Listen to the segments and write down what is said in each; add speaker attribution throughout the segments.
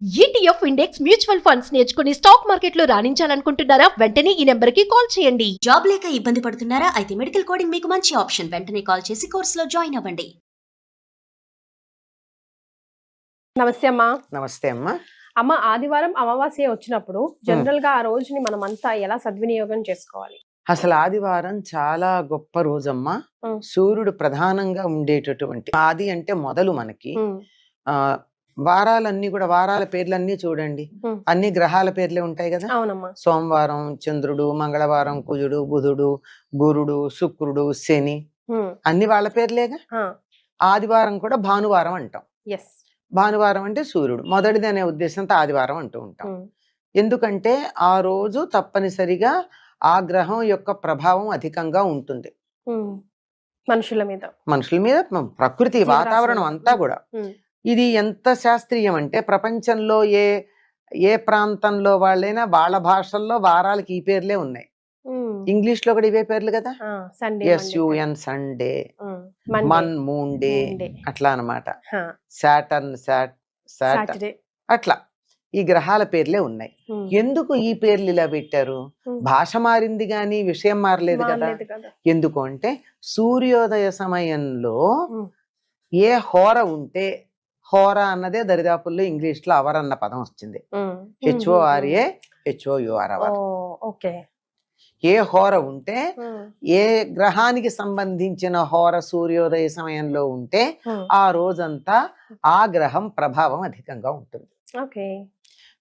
Speaker 1: ETF index mutual funds నేర్చుకుని stock మార్కెట్లో రాణించాలనుకుంటున్నారా? వెంటనే ఈ నెంబర్కి కాల్ చేయండి.
Speaker 2: జాబ్ లేక ఇబ్బంది పడుతున్నారా? అయితే మెడికల్ కోడింగ్ మీకు మంచి ఆప్షన్. వెంటనే కాల్ చేసి కోర్సులో జాయిన్ అవ్వండి.
Speaker 3: నమస్తే అమ్మా.
Speaker 4: నమస్తే అమ్మా.
Speaker 3: అమ్మ, ఆదివారం అమావాస్య వచ్చినప్పుడు జనరల్ గా ఆ రోజుని మనం అంతా ఎలా సద్వినియోగం చేసుకోవాలి?
Speaker 4: అసలు ఆదివారం చాలా గొప్ప రోజమ్మా. సూర్యుడు ప్రధానంగా ఉండేటటువంటి ఆది అంటే మొదలు మనకి ఆ వారాలన్నీ కూడా వారాల పేర్లన్నీ చూడండి, అన్ని గ్రహాల పేర్లే ఉంటాయి కదా.
Speaker 3: అవునమ్మా.
Speaker 4: సోమవారం చంద్రుడు, మంగళవారం కుజుడు, బుధుడు, గురుడు, శుక్రుడు, శని అన్ని వాళ్ళ పేర్లేగా. ఆదివారం కూడా భానువారం అంటాం. భానువారం అంటే సూర్యుడు మొదటిది అనే ఉద్దేశంతో ఆదివారం అంటూ ఉంటాం. ఎందుకంటే ఆ రోజు తప్పనిసరిగా ఆ గ్రహం యొక్క ప్రభావం అధికంగా ఉంటుంది
Speaker 3: మనుషుల మీద,
Speaker 4: ప్రకృతి వాతావరణం అంతా కూడా. ఇది ఎంత శాస్త్రీయం అంటే ప్రపంచంలో ఏ ప్రాంతంలో వాళ్ళైనా వాళ్ళ భాషల్లో వారాలకి ఈ పేర్లే ఉన్నాయి. ఇంగ్లీష్ లో కూడా ఇవే పేర్లు కదా. SUN Sunday, Mann moon day, అట్లా అనమాట. సాటర్న్ సాటర్డే, అట్లా ఈ గ్రహాల పేర్లే ఉన్నాయి. ఎందుకు ఈ పేర్లు ఇలా పెట్టారు? భాష మారింది గాని విషయం మారలేదు కదా. ఎందుకు అంటే సూర్యోదయ సమయంలో ఏ హోర ఉంటే, హోర అన్నదే దరిదాపుల్లో ఇంగ్లీష్ లో అవర్ అన్న పదం వచ్చింది. HORA HOUR. ఏ హోర ఉంటే, ఏ గ్రహానికి సంబంధించిన హోర సూర్యోదయ సమయంలో ఉంటే ఆ రోజంతా ఆ గ్రహం ప్రభావం అధికంగా ఉంటుంది.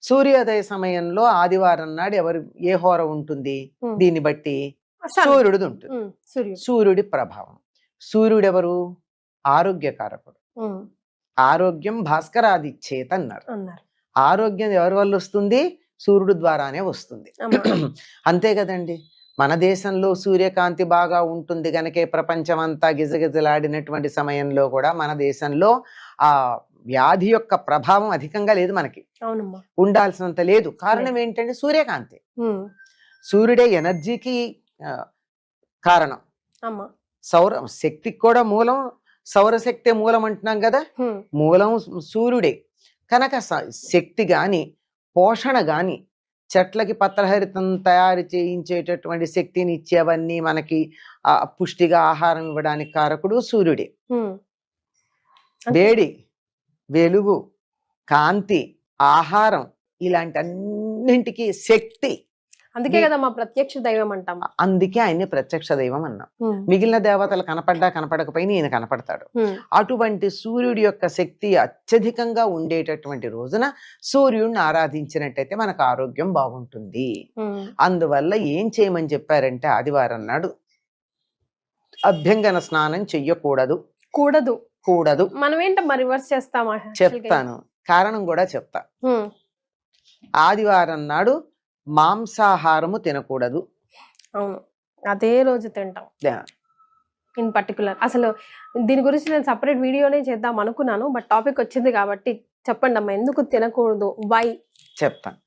Speaker 4: సూర్యోదయ సమయంలో ఆదివారం నాడు ఏ హోర ఉంటుంది, దీన్ని బట్టి సూర్యుడిది ఉంటుంది. సూర్యుడి ప్రభావం. సూర్యుడు ఎవరు? ఆరోగ్యకారకుడు. ఆరోగ్యం భాస్కరాదిచ్చేత అన్నారు. ఆరోగ్యం ఎవరి వల్ల వస్తుంది? సూర్యుడు ద్వారానే వస్తుంది. అంతే కదండి. మన దేశంలో సూర్యకాంతి బాగా ఉంటుంది కనుకే ప్రపంచం అంతా గిజగిజలాడినటువంటి సమయంలో కూడా మన దేశంలో ఆ వ్యాధి యొక్క ప్రభావం అధికంగా లేదు. మనకి ఉండాల్సినంత లేదు. కారణం ఏంటంటే సూర్యకాంతి. సూర్యుడే ఎనర్జీకి కారణం. సౌర శక్తికి కూడా మూలం సౌరశక్తి మూలం అంటున్నాం కదా. మూలం సూర్యుడే కనుక శక్తి గాని పోషణ గాని చెట్లకి పత్రహరితం తయారు చేయించేటటువంటి శక్తిని ఇచ్చేవన్నీ మనకి పుష్టిగా ఆహారం ఇవ్వడానికి కారకుడు సూర్యుడే. వేడి, వెలుగు, కాంతి, ఆహారం ఇలాంటి అన్నింటికి శక్తి.
Speaker 3: అందుకే కదా మా ప్రత్యక్ష దైవం అంటాం.
Speaker 4: అందుకే ఆయన్ని ప్రత్యక్ష దైవం అన్నాం. మిగిలిన దేవతలు కనపడకపోయినా ఈయన కనపడతాడు. అటువంటి సూర్యుడి యొక్క శక్తి అత్యధికంగా ఉండేటటువంటి రోజున సూర్యుడిని ఆరాధించినట్టయితే మనకు ఆరోగ్యం బాగుంటుంది. అందువల్ల ఏం చేయమని చెప్పారంటే ఆదివారం నాడు అభ్యంగన స్నానం చెయ్యకూడదు. కూడదు.
Speaker 3: మనం ఏంటమ్మా రివర్స్ చేస్తామా?
Speaker 4: చెప్తాను, కారణం కూడా చెప్తా. ఆదివారం నాడు మాంసాహారము తినకూడదు.
Speaker 3: అవును, అదే రోజు తింటాం ఇన్ పర్టికులర్. అసలు దీని గురించి నేను సపరేట్ వీడియోనే చేద్దాం అనుకున్నాను, బట్ టాపిక్ వచ్చింది కాబట్టి చెప్పండి అమ్మా, ఎందుకు తినకూడదు, వై
Speaker 4: చెప్తాను.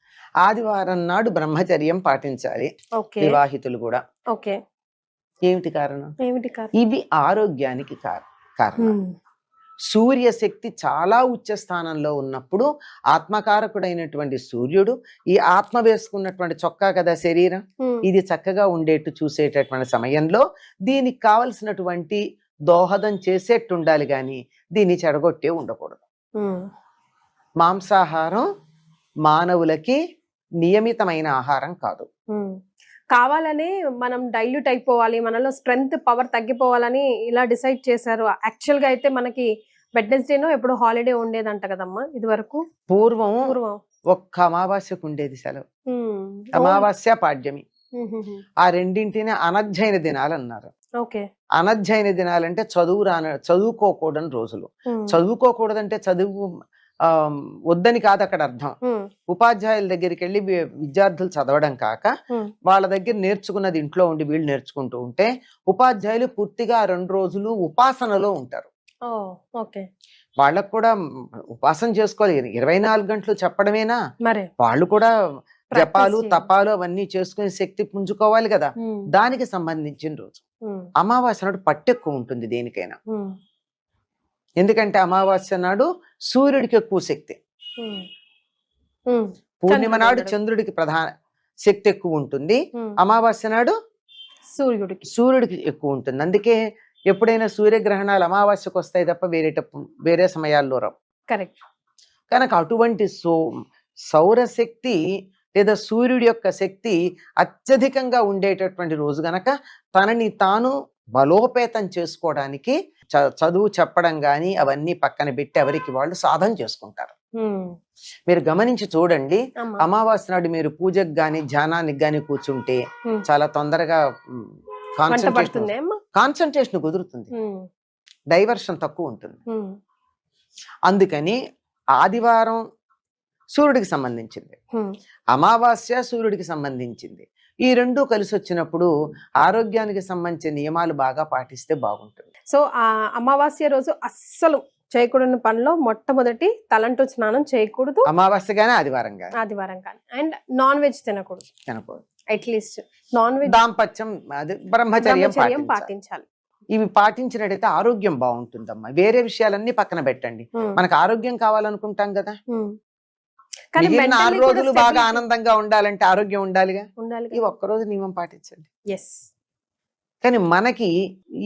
Speaker 4: ఆదివారం నాడు బ్రహ్మచర్యం పాటించాలి వివాహితులు కూడా. ఏమిటి కారణం? ఇవి ఆరోగ్యానికి కారణం. సూర్యశక్తి చాలా ఉచ్చ స్థానంలో ఉన్నప్పుడు ఆత్మకారకుడైనటువంటి సూర్యుడు ఈ ఆత్మ వేసుకున్నటువంటి చొక్కా కదా శరీరం, ఇది చక్కగా ఉండేట్టు చూసేటటువంటి సమయంలో దీనికి కావలసినటువంటి దోహదం చేసేట్టు ఉండాలి గాని దీన్ని చెడగొట్టే ఉండకూడదు. మాంసాహారం మానవులకి నియమితమైన ఆహారం కాదు.
Speaker 3: కావాలని మనం డైల్యూట్ అయిపోవాలి, మనలో స్ట్రెంగ్త్ పవర్ తగ్గిపోవాలని ఇలా డిసైడ్ చేశారు. యాక్చువల్ గా అయితే మనకి వెడ్నెస్డేనో ఎప్పుడు హాలిడే ఉండేదంట కదమ్మా ఇది వరకు.
Speaker 4: పూర్వం ఒక్క అమావాస్యకు ఉండేది సెలవు. అమావాస్య పాడ్యమి ఆ రెండింటిని అనధ్యయన దినాలు అన్నారు. అనధ్యయన దినాలంటే చదువుకోకూడని రోజులు. చదువుకోకూడదంటే చదువు వద్దని కాదు అక్కడ అర్థం. ఉపాధ్యాయుల దగ్గరికి వెళ్ళి విద్యార్థులు చదవడం కాక వాళ్ళ దగ్గర నేర్చుకున్నది ఇంట్లో ఉండి వీళ్ళు నేర్చుకుంటూ ఉంటే ఉపాధ్యాయులు పూర్తిగా 2 రోజులు ఉపాసనలో ఉంటారు. వాళ్ళకు కూడా ఉపాసన చేసుకోవాలి. 24 గంటలు చెప్పడమేనా, వాళ్ళు కూడా జపాలు తపాలు అవన్నీ చేసుకుని శక్తి పుంజుకోవాలి కదా. దానికి సంబంధించిన రోజు అమావాస్య నాడు పట్టెక్కువ ఉంటుంది దేనికైనా. ఎందుకంటే అమావాస్య నాడు సూర్యుడికి ఎక్కువ శక్తి. పూర్ణిమ నాడు
Speaker 3: చంద్రుడు.
Speaker 4: చంద్రుడికి ప్రధాన శక్తి ఎక్కువ ఉంటుంది, అమావాస్య నాడు సూర్యుడికి ఎక్కువ ఉంటుంది. అందుకే ఎప్పుడైనా సూర్యగ్రహణాలు అమావాస్యకు వస్తాయి తప్ప వేరే సమయాల్లో రావు.
Speaker 3: కరెక్ట్.
Speaker 4: కనుక అటువంటి సౌరశక్తి లేదా సూర్యుడి యొక్క శక్తి అత్యధికంగా ఉండేటటువంటి రోజు గనక తనని తాను బలోపేతం చేసుకోవడానికి చదువు చెప్పడం గాని అవన్నీ పక్కన పెట్టి ఎవరికి వాళ్ళు సాధన చేసుకుంటారు. మీరు గమనించి చూడండి, అమావాస్య నాడు మీరు పూజకు గాని ధ్యానానికి గాని కూర్చుంటే చాలా తొందరగా కాన్సన్ట్రేషన్ కుదురుతుంది, డైవర్షన్ తక్కువ ఉంటుంది. అందుకని ఆదివారం సూర్యుడికి సంబంధించింది, అమావాస్య సూర్యుడికి సంబంధించింది. ఈ రెండు కలిసి వచ్చినప్పుడు ఆరోగ్యానికి సంబంధించిన నియమాలు బాగా పాటిస్తే బాగుంటుంది.
Speaker 3: సో ఆ అమావాస్య రోజు అస్సలు చేయకూడని పనిలో మొట్టమొదటి తలంటు స్నానం చేయకూడదు,
Speaker 4: అమావాస్య గానీ ఆదివారం
Speaker 3: కానీ. అండ్ నాన్ వెజ్ తినకూడదు. అట్లీస్ట్ నాన్ వెజ్,
Speaker 4: దాంపత్యం, బ్రహ్మచర్యం
Speaker 3: పాటించాలి.
Speaker 4: ఇవి పాటించినట్టయితే ఆరోగ్యం బాగుంటుందమ్మా. వేరే విషయాలన్నీ పక్కన పెట్టండి, మనకు ఆరోగ్యం కావాలనుకుంటాం కదా. మిగిలిన 6 రోజులు బాగా ఆనందంగా ఉండాలంటే ఆరోగ్యం ఉండాలిగా. ఈ ఒక్కరోజు నియమం పాటించండి. కానీ మనకి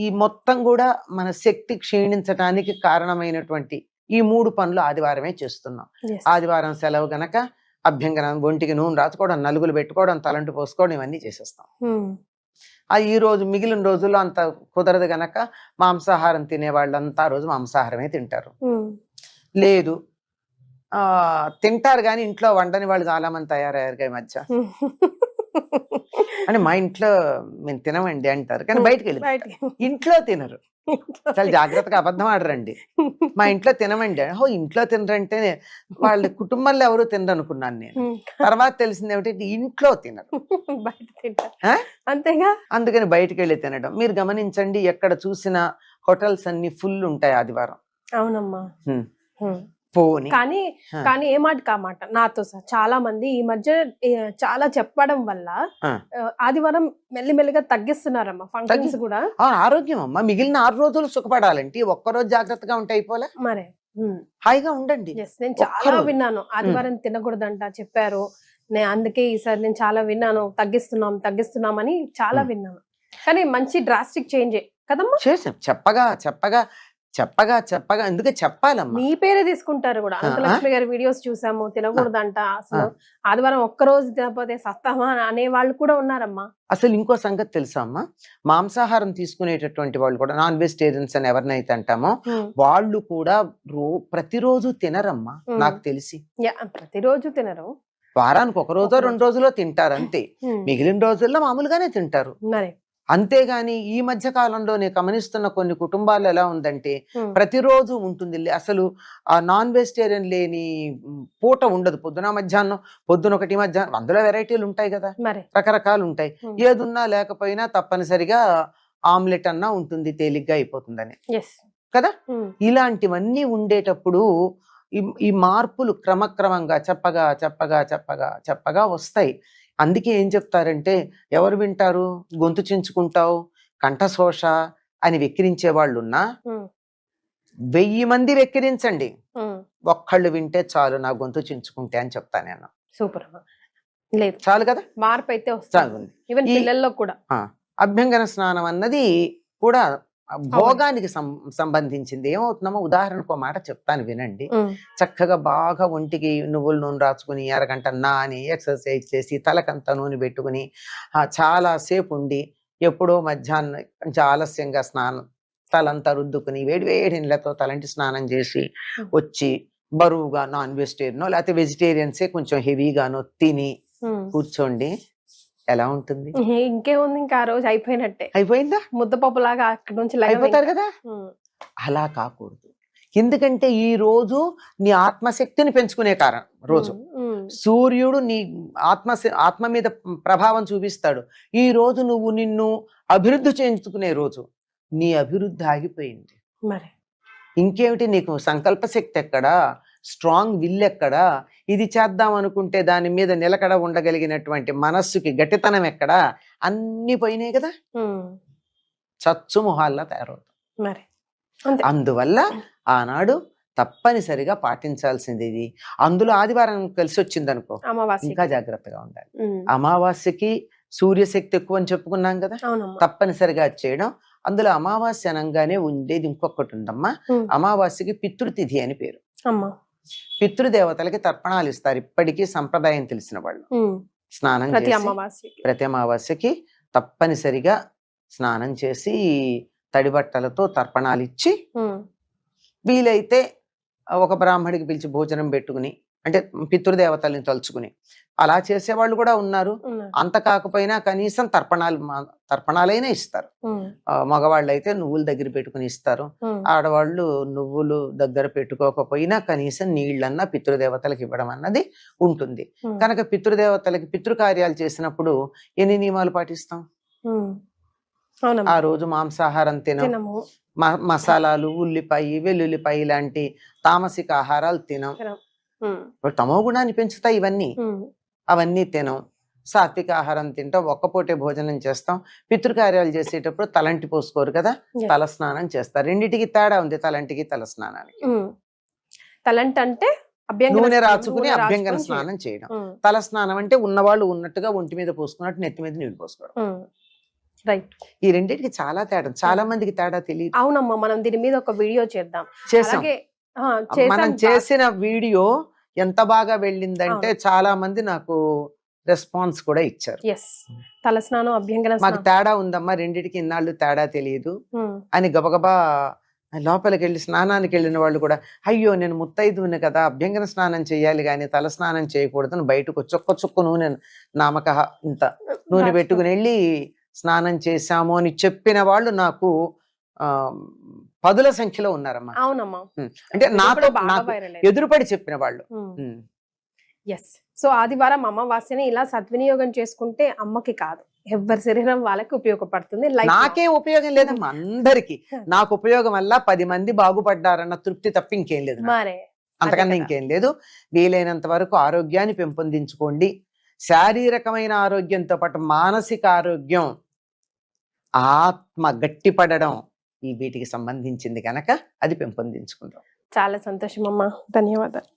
Speaker 4: ఈ మొత్తం కూడా మన శక్తి క్షీణించడానికి కారణమైనటువంటి ఈ 3 పనులు ఆదివారమే చేస్తున్నాం. ఆదివారం సెలవు గనక అభ్యంగనం, ఒంటికి నూనె రాసుకోవడం, నలుగులు పెట్టుకోవడం, తలంటు పోసుకోవడం, ఇవన్నీ చేసేస్తాం. ఈ రోజు మిగిలిన రోజుల్లో అంత కుదరదు గనక మాంసాహారం తినే వాళ్ళంతా రోజు మాంసాహారమే తింటారు. లేదు తింటారు కానీ ఇంట్లో వండని వాళ్ళు చాలా మంది తయారయ్యారు ఈ మధ్య. అని మా ఇంట్లో మేము తినమండి అంటారు, కానీ బయటకు వెళ్ళి ఇంట్లో తినరు. చాలా జాగ్రత్తగా అబద్ధం ఆడరండి. మా ఇంట్లో తినమండి, ఇంట్లో తినరంటే వాళ్ళ కుటుంబంలో ఎవరు తినరు అనుకున్నాను నేను. తర్వాత తెలిసింది ఏమిటి, ఇంట్లో తినరు,
Speaker 3: అంతేగా.
Speaker 4: అందుకని బయటకు వెళ్ళి తినడం. మీరు గమనించండి, ఎక్కడ చూసినా హోటల్స్ అన్ని ఫుల్ ఉంటాయి ఆదివారం.
Speaker 3: అవునమ్మా.
Speaker 4: కానీ
Speaker 3: ఏ మాట కామాట నాతో చాలా మంది ఈ మధ్య చాలా చెప్పడం వల్ల ఆదివారం మెల్లిమెల్లిగా తగ్గిస్తున్నారమ్మా ఫంక్షన్స్ కూడా.
Speaker 4: ఆరోగ్యం అమ్మా, మిగిలిన 6 రోజులు సుఖపడాలంటే ఒక్కరోజు జాగ్రత్తగా ఉంటే అయిపోలే.
Speaker 3: మరే
Speaker 4: హాయిగా ఉండండి.
Speaker 3: నేను చాలా విన్నాను ఆదివారం తినకూడదంట చెప్పారు. అందుకే ఈసారి నేను చాలా విన్నాను, తగ్గిస్తున్నామని చాలా విన్నాను. కానీ మంచి డ్రాస్టిక్ చేంజ్ కదమ్మా.
Speaker 4: చేసాం, చెప్పగా ఎందుకే చెప్పాలమ్మా.
Speaker 3: మీ పేరే తీసుకుంటారు కూడా. అంకలక్ష్మి గారి వీడియోస్ చూసాము, తినకూడదంట, అసలు ఆదివారం ఒక్కరోజు తినకపోతే సస్తామా అనే వాళ్ళు కూడా ఉన్నారమ్మా.
Speaker 4: అసలు ఇంకో సంగతి తెలుసా అమ్మా, మాంసాహారం తీసుకునేటటువంటి వాళ్ళు కూడా, నాన్ వెజిటేరియన్స్ అని ఎవరినైతే అంటామో వాళ్ళు కూడా ప్రతిరోజు తినరమ్మా నాకు తెలిసి.
Speaker 3: ప్రతిరోజు తినరు,
Speaker 4: వారానికి 1 రోజో 2 రోజులో తింటారు అంతే. మిగిలిన రోజుల్లో మామూలుగానే తింటారు. అంతేగాని ఈ మధ్య కాలంలో నేను గమనిస్తున్న కొన్ని కుటుంబాలు ఎలా ఉందంటే ప్రతిరోజు ఉంటుంది. అసలు ఆ నాన్ వెజిటేరియన్ లేని పూట ఉండదు. పొద్దున మధ్యాహ్నం, పొద్దున ఒకటి మధ్యాహ్నం, అందులో వెరైటీలు ఉంటాయి కదా, రకరకాలు ఉంటాయి. ఏదున్నా లేకపోయినా తప్పనిసరిగా ఆమ్లెట్ అన్నా ఉంటుంది, తేలిగ్గా అయిపోతుందని కదా. ఇలాంటివన్నీ ఉండేటప్పుడు ఈ మార్పులు క్రమక్రమంగా చెప్పగా వస్తాయి. అందుకే ఏం చెప్తారంటే, ఎవరు వింటారు, గొంతు చించుకుంటావు, కంఠశోష అని వెక్కిరించే వాళ్ళున్నా 1000 మంది వెక్కిరించండి, ఒక్కళ్ళు వింటే చాలు నా గొంతు చించుకుంటే అని చెప్తాను నేను.
Speaker 3: సూపర్, లేదు
Speaker 4: చాలు కదా,
Speaker 3: మార్పు అయితే వస్తుంది. ఈవెన్ పిల్లల్లో కూడా
Speaker 4: అభ్యంగన స్నానం అన్నది కూడా భోగానికి సంబంధించింది. ఏమవుతుందమ్మా, ఉదాహరణకు ఒక మాట చెప్తాను వినండి. చక్కగా బాగా ఒంటికి నువ్వుల నూనె రాసుకుని అరగంట నాని ఎక్సర్సైజ్ చేసి తలకంతా నూనె పెట్టుకుని చాలా సేపు ఉండి ఎప్పుడో మధ్యాహ్నం కొంచెం ఆలస్యంగా స్నానం తలంతా రుద్దుకుని వేడి నీళ్ళతో తలంటి స్నానం చేసి వచ్చి బరువుగా నాన్ వెజిటేరియనో లేకపోతే వెజిటేరియన్సే కొంచెం హెవీగానో తిని కూర్చోండి, ఎలా ఉంటుంది?
Speaker 3: ఇంకేముంది, ఇంకా ఆ రోజు
Speaker 4: అయిపోయిందా,
Speaker 3: ముద్దపప్పు లాగా అక్కడి నుంచి
Speaker 4: అయిపోతారు కదా. అలా కాకూడదు. ఎందుకంటే ఈ రోజు నీ ఆత్మశక్తిని పెంచుకునే రోజు. సూర్యుడు నీ ఆత్మ మీద ప్రభావం చూపిస్తాడు. ఈ రోజు నువ్వు నిన్ను అభివృద్ధి చేయించుకునే రోజు. నీ అభివృద్ధి ఆగిపోయింది,
Speaker 3: మరి
Speaker 4: ఇంకేమిటి? నీకు సంకల్ప శక్తి ఎక్కడా, స్ట్రాంగ్ విల్ ఎక్కడా? ఇది చేద్దాం అనుకుంటే దాని మీద నిలకడ ఉండగలిగినటువంటి మనస్సుకి గట్టితనం ఎక్కడా? అన్ని పోయినాయి కదా, చచ్చు మొహాల్లా తయారవుతాం.
Speaker 3: మరి
Speaker 4: అందువల్ల ఆనాడు తప్పనిసరిగా పాటించాల్సింది ఇది. అందులో ఆదివారం కలిసి వచ్చింది అనుకో
Speaker 3: అమావాస్య
Speaker 4: ఇంకా జాగ్రత్తగా ఉండాలి. అమావాస్యకి సూర్యశక్తి ఎక్కువ అని చెప్పుకున్నాం కదా,
Speaker 3: అవునమ్మా.
Speaker 4: తప్పనిసరిగా అది చేయడం. అందులో అమావాస్య అనగానే ఉండేది ఇంకొకటి ఉందమ్మా, అమావాస్యకి పితృతిథి అని పేరు.
Speaker 3: అమ్మా.
Speaker 4: పితృదేవతలకి తర్పణాలు ఇస్తారు ఇప్పటికీ సంప్రదాయం తెలిసిన వాళ్ళు. స్నానం
Speaker 3: ప్రతి
Speaker 4: చేసి
Speaker 3: అమావాస్యకి
Speaker 4: ప్రతి అమావాస్యకి తప్పనిసరిగా స్నానం చేసి తడి బట్టలతో తర్పణాలు ఇచ్చి వీలైతే ఒక బ్రాహ్మడికి పిలిచి భోజనం పెట్టుకుని, అంటే పితృదేవతల్ని తలుచుకుని అలా చేసేవాళ్ళు కూడా ఉన్నారు. అంత కాకపోయినా కనీసం తర్పణాలైనా ఇస్తారు. మగవాళ్ళు అయితే నువ్వులు దగ్గర పెట్టుకుని ఇస్తారు, ఆడవాళ్ళు నువ్వులు దగ్గర పెట్టుకోకపోయినా కనీసం నీళ్ళన్నా పితృదేవతలకు ఇవ్వడం అన్నది ఉంటుంది. కనుక పితృదేవతలకి పితృకార్యాలు చేసినప్పుడు ఎన్ని నియమాలు పాటిస్తాం? ఆ రోజు మాంసాహారం తినము, మసాలాలు, ఉల్లిపాయ, వెల్లుల్లిపాయ లాంటి తామసిక ఆహారాలు తినం. తమో గుణాన్ని పెంచుతాయి ఇవన్నీ, అవన్నీ తినం. సాత్విక ఆహారం తింటాం, ఒక్కపూటే భోజనం చేస్తాం. పితృకార్యాలు చేసేటప్పుడు తలంటి పోసుకోరు కదా, తల స్నానం చేస్తారు. రెండిటికి తేడా ఉంది, తలంటికి తల స్నానానికి.
Speaker 3: తలంటి అంటే
Speaker 4: నూనె రాచుకుని అభ్యంగన స్నానం చేయడం. తల స్నానం అంటే ఉన్నవాళ్ళు ఉన్నట్టుగా ఒంటి మీద పోసుకున్నట్టు నెత్తి మీద నీళ్లు పోసుకోవడం.
Speaker 3: రైట్.
Speaker 4: ఈ రెండింటికి చాలా తేడా, చాలా మందికి తేడా తెలియదు.
Speaker 3: అవునమ్మా, మనం దీని మీద ఒక వీడియో చేద్దాం.
Speaker 4: మనం చేసిన వీడియో ఎంత బాగా వెళ్ళిందంటే చాలా మంది నాకు రెస్పాన్స్ కూడా ఇచ్చారు.
Speaker 3: తలస్నానం, అభ్యంగన
Speaker 4: మాకు తేడా ఉందమ్మా, రెండిటికి ఇన్నాళ్ళు తేడా తెలియదు అని గబగబా లోపలికి వెళ్ళి స్నానానికి వెళ్ళిన వాళ్ళు కూడా, అయ్యో నేను ముత్తైదువుని కదా, అభ్యంగన స్నానం చేయాలి కానీ తల స్నానం చేయకూడదని బయటకు చొక్క నూనె నామక ఇంత నూనె పెట్టుకుని వెళ్ళి స్నానం చేశాము అని చెప్పిన వాళ్ళు నాకు పదుల సంఖ్యలో ఉన్నారమ్మా.
Speaker 3: అవునమ్మా.
Speaker 4: అంటే నాకు ఎదురుపడి చెప్పిన వాళ్ళు.
Speaker 3: సో ఆదివారం అమావాస్యని ఇలా సద్వినియోగం చేసుకుంటే అమ్మకి కాదు, ఎవరి శరీరం వాళ్ళకి ఉపయోగపడుతుంది.
Speaker 4: నాకే ఉపయోగం లేదమ్మా, అందరికి నాకు ఉపయోగం వల్ల 10 మంది బాగుపడ్డారన్న తృప్తి తప్ప ఇంకేం లేదు, అంతకన్నా ఇంకేం లేదు. వీలైనంత వరకు ఆరోగ్యాన్ని పెంపొందించుకోండి. శారీరకమైన ఆరోగ్యంతో పాటు మానసిక ఆరోగ్యం, ఆత్మ గట్టిపడడం, ఈ వీటికి సంబంధించింది కనుక అది పెంపొందించుకుంటాం.
Speaker 3: చాలా సంతోషం అమ్మా, ధన్యవాదాలు.